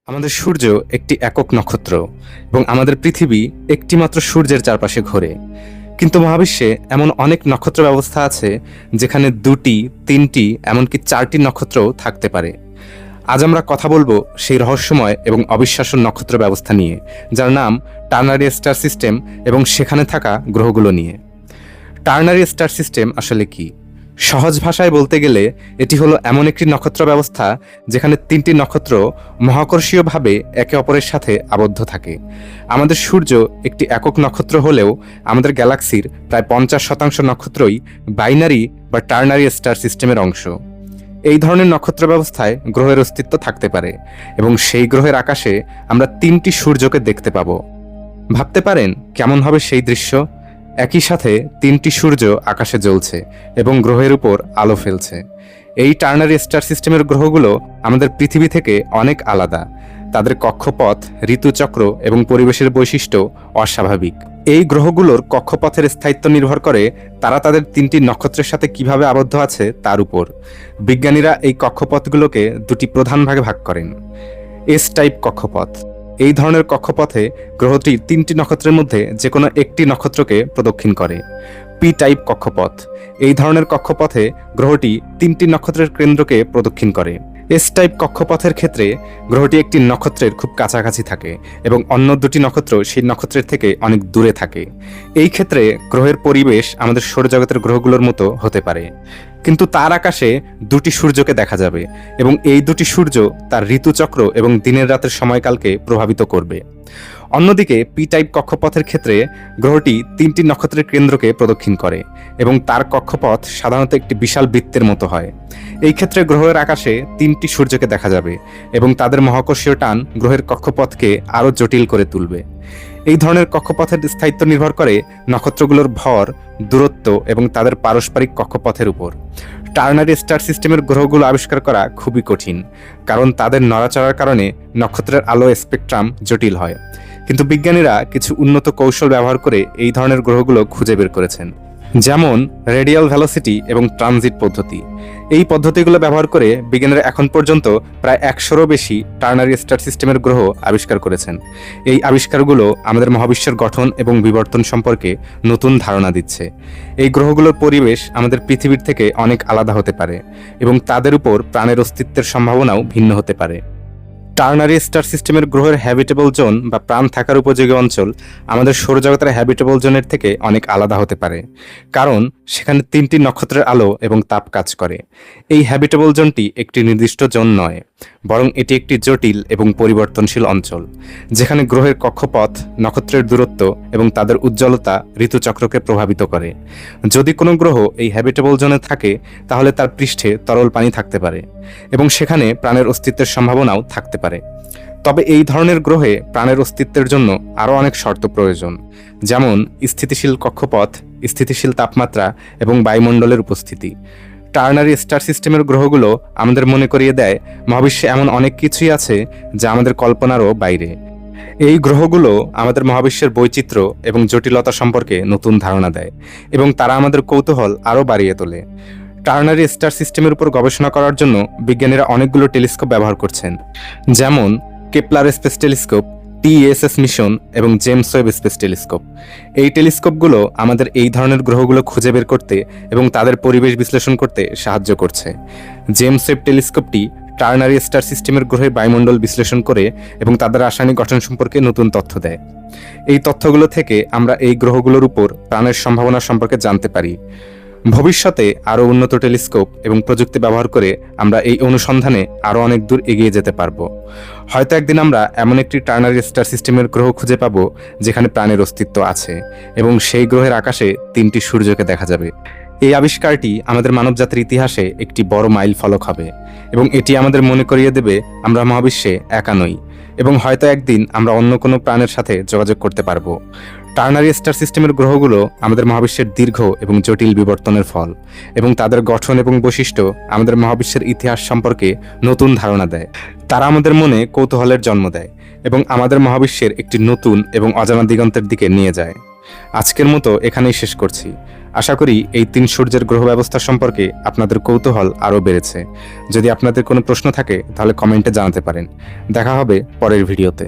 আমাদের সূর্য একটি একক নক্ষত্র এবং আমাদের পৃথিবী একটিমাত্র সূর্যের চারপাশে ঘোরে। কিন্তু মহাবিশ্বে এমন অনেক নক্ষত্র ব্যবস্থা আছে যেখানে দুটি, তিনটি, এমনকি চারটি নক্ষত্রও থাকতে পারে। আজ আমরা কথা বলবো সেই রহস্যময় এবং অবিশ্বাস্য নক্ষত্র ব্যবস্থা নিয়ে, যার নাম টার্নারি স্টার সিস্টেম, এবং সেখানে থাকা গ্রহগুলো নিয়ে। টার্নারি স্টার সিস্টেম আসলে কি? সহজ ভাষায় বলতে গেলে এটি হলো এমন একটি নক্ষত্র ব্যবস্থা যেখানে তিনটি নক্ষত্র মহাকর্ষীয়ভাবে একে অপরের সাথে আবদ্ধ থাকে। আমাদের সূর্য একটি একক নক্ষত্র হলেও আমাদের গ্যালাক্সির প্রায় 50% নক্ষত্রই বাইনারি বা টার্নারি স্টার সিস্টেমের অংশ। এই ধরনের নক্ষত্র ব্যবস্থায় গ্রহের অস্তিত্ব থাকতে পারে এবং সেই গ্রহের আকাশে আমরা তিনটি সূর্যকে দেখতে পাব। ভাবতে পারেন কেমন হবে সেই দৃশ্য? একই সাথে তিনটি সূর্য আকাশে জ্বলছে এবং গ্রহের উপর আলো ফেলছে। এই টার্নারি স্টার সিস্টেমের গ্রহগুলো আমাদের পৃথিবী থেকে অনেক আলাদা। তাদের কক্ষপথ, ঋতুচক্র এবং পরিবেশের বৈশিষ্ট্য অস্বাভাবিক। এই গ্রহগুলোর কক্ষপথের স্থায়িত্ব নির্ভর করে তারা তাদের তিনটি নক্ষত্রের সাথে কিভাবে আবদ্ধ আছে তার উপর। বিজ্ঞানীরা এই কক্ষপথগুলোকে দুটি প্রধান ভাগে ভাগ করেন। এস টাইপ কক্ষপথ। এই ধরনের কক্ষপথে গ্রহটি তিনটি নক্ষত্রের মধ্যে যে কোনো একটি নক্ষত্রকে প্রদক্ষিণ করে। পি টাইপ কক্ষপথ। এই ধরনের কক্ষপথে গ্রহটি তিনটি নক্ষত্রের কেন্দ্রকে প্রদক্ষিণ করে। এস টাইপ কক্ষপথের ক্ষেত্রে গ্রহটি একটি নক্ষত্রের খুব কাছাকাছি থাকে এবং অন্য দুটি নক্ষত্র সেই নক্ষত্রের থেকে অনেক দূরে থাকে। এই ক্ষেত্রে গ্রহের পরিবেশ আমাদের সৌরজগতের গ্রহগুলোর মতো হতে পারে, কিন্তু তার আকাশে দুটি সূর্যকে দেখা যাবে এবং এই দুটি সূর্য তার ঋতুচক্র এবং দিনের রাতের সময়কালকে প্রভাবিত করবে। অন্যদিকে পি টাইপ কক্ষপথের ক্ষেত্রে গ্রহটি তিনটি নক্ষত্রের কেন্দ্রকে প্রদক্ষিণ করে এবং তার কক্ষপথ সাধারণত একটি বিশাল বৃত্তের মতো হয়। এই ক্ষেত্রে গ্রহের আকাশে তিনটি সূর্যকে দেখা যাবে এবং তাদের মহাকর্ষীয় টান গ্রহের কক্ষপথকে আরও জটিল করে তুলবে। এই ধরনের কক্ষপথের স্থায়িত্ব নির্ভর করে নক্ষত্রগুলোর ভর, দূরত্ব এবং তাদের পারস্পরিক কক্ষপথের উপর। টার্নারি স্টার সিস্টেমের গ্রহগুলো আবিষ্কার করা খুবই কঠিন, কারণ তাদের নড়াচড়ার কারণে নক্ষত্রের আলো স্পেকট্রাম জটিল হয়। কিন্তু বিজ্ঞানীরা কিছু উন্নত কৌশল ব্যবহার করে এই ধরনের গ্রহগুলো খুঁজে বের করেছেন, যেমন রেডিয়াল ভেলোসিটি এবং ট্রানজিট পদ্ধতি। এই পদ্ধতিগুলো ব্যবহার করে বিজ্ঞানীরা এখন পর্যন্ত প্রায় 100-রও বেশি টার্নারি স্টার সিস্টেমের গ্রহ আবিষ্কার করেছেন। এই আবিষ্কারগুলো আমাদের মহাবিশ্বের গঠন এবং বিবর্তন সম্পর্কে নতুন ধারণা দিচ্ছে। এই গ্রহগুলোর পরিবেশ আমাদের পৃথিবীর থেকে অনেক আলাদা হতে পারে এবং তাদের উপর প্রাণের অস্তিত্বের সম্ভাবনাও ভিন্ন হতে পারে। টার্নারি স্টার সিস্টেমের গ্রহের হ্যাবিটেবল জোন বা প্রাণ থাকার উপযোগী অঞ্চল আমাদের সৌরজগতের হ্যাবিটেবল জোনের থেকে অনেক আলাদা হতে পারে, কারণ সেখানে তিনটি নক্ষত্রের আলো এবং তাপ কাজ করে। এই হ্যাবিটেবল জোনটি একটি নির্দিষ্ট জোন নয়, বরং এটি একটি জটিল এবং পরিবর্তনশীল অঞ্চল, যেখানে গ্রহের কক্ষপথ, নক্ষত্রের দূরত্ব এবং তাদের উজ্জ্বলতা ঋতুচক্রকে প্রভাবিত করে। যদি কোনো গ্রহ এই হ্যাবিটেবল জোনে থাকে তাহলে তার পৃষ্ঠে তরল পানি থাকতে পারে এবং সেখানে প্রাণের অস্তিত্বের সম্ভাবনাও থাকতে পারে। তবে এই ধরনের গ্রহে প্রাণের অস্তিত্বের জন্য আরও অনেক শর্ত প্রয়োজন, যেমন স্থিতিশীল কক্ষপথ, স্থিতিশীল তাপমাত্রা এবং বায়ুমণ্ডলের উপস্থিতি। টার্নারি স্টার সিস্টেমের গ্রহগুলো আমাদের মনে করিয়ে দেয় মহাবিশ্বে এমন অনেক কিছুই আছে যা আমাদের কল্পনারও বাইরে। এই গ্রহগুলো আমাদের মহাবিশ্বের বৈচিত্র্য এবং জটিলতা সম্পর্কে নতুন ধারণা দেয় এবং তারা আমাদের কৌতূহল আরও বাড়িয়ে তোলে। টার্নারি স্টার সিস্টেমের উপর গবেষণা করার জন্য বিজ্ঞানীরা অনেকগুলো টেলিস্কোপ ব্যবহার করছেন, যেমন Kepler space telescope, TESS mission এবং জেমস ওয়েব স্পেস টেলিস্কোপ। এই টেলিস্কোপগুলো আমাদের এই ধরনের গ্রহগুলো খুঁজে বের করতে এবং তাদের পরিবেশ বিশ্লেষণ করতে সাহায্য করছে। জেমস ওয়েব টেলিস্কোপটি টার্নারি স্টার সিস্টেমের গ্রহের বায়ুমণ্ডল বিশ্লেষণ করে এবং তাদের রাসায়নিক গঠন সম্পর্কে নতুন তথ্য দেয়। এই তথ্যগুলো থেকে আমরা এই গ্রহগুলোর উপর প্রাণের সম্ভাবনা সম্পর্কে জানতে পারি। ভবিষ্যতে আরও উন্নত টেলিস্কোপ এবং প্রযুক্তি ব্যবহার করে আমরা এই অনুসন্ধানে আরও অনেক দূর এগিয়ে যেতে পারবো। হয়তো একদিন আমরা এমন একটি টার্নারি স্টার সিস্টেমের গ্রহ খুঁজে পাবো যেখানে প্রাণের অস্তিত্ব আছে এবং সেই গ্রহের আকাশে তিনটি সূর্যকে দেখা যাবে। এই আবিষ্কারটি আমাদের মানবজাতির ইতিহাসে একটি বড় মাইল ফলক হবে এবং এটি আমাদের মনে করিয়ে দেবে আমরা মহাবিশ্বে একা নই এবং হয়তো একদিন আমরা অন্য কোনো প্রাণের সাথে যোগাযোগ করতে পারবো। টার্নারি স্টার সিস্টেমের গ্রহগুলো আমাদের মহাবিশ্বের দীর্ঘ এবং জটিল বিবর্তনের ফল এবং তাদের গঠন এবং বৈশিষ্ট্য আমাদের মহাবিশ্বের ইতিহাস সম্পর্কে নতুন ধারণা দেয়। তারা আমাদের মনে কৌতূহলের জন্ম দেয় এবং আমাদের মহাবিশ্বের একটি নতুন এবং অজানা দিগন্তের দিকে নিয়ে যায়। আজকের মতো এখানেই শেষ করছি। আশা করি এই 3 সূর্যের গ্রহ ব্যবস্থা সম্পর্কে আপনাদের কৌতূহল আরও বেড়েছে। যদি আপনাদের কোনো প্রশ্ন থাকে তাহলে কমেন্টে জানাতে পারেন। দেখা হবে পরের ভিডিওতে।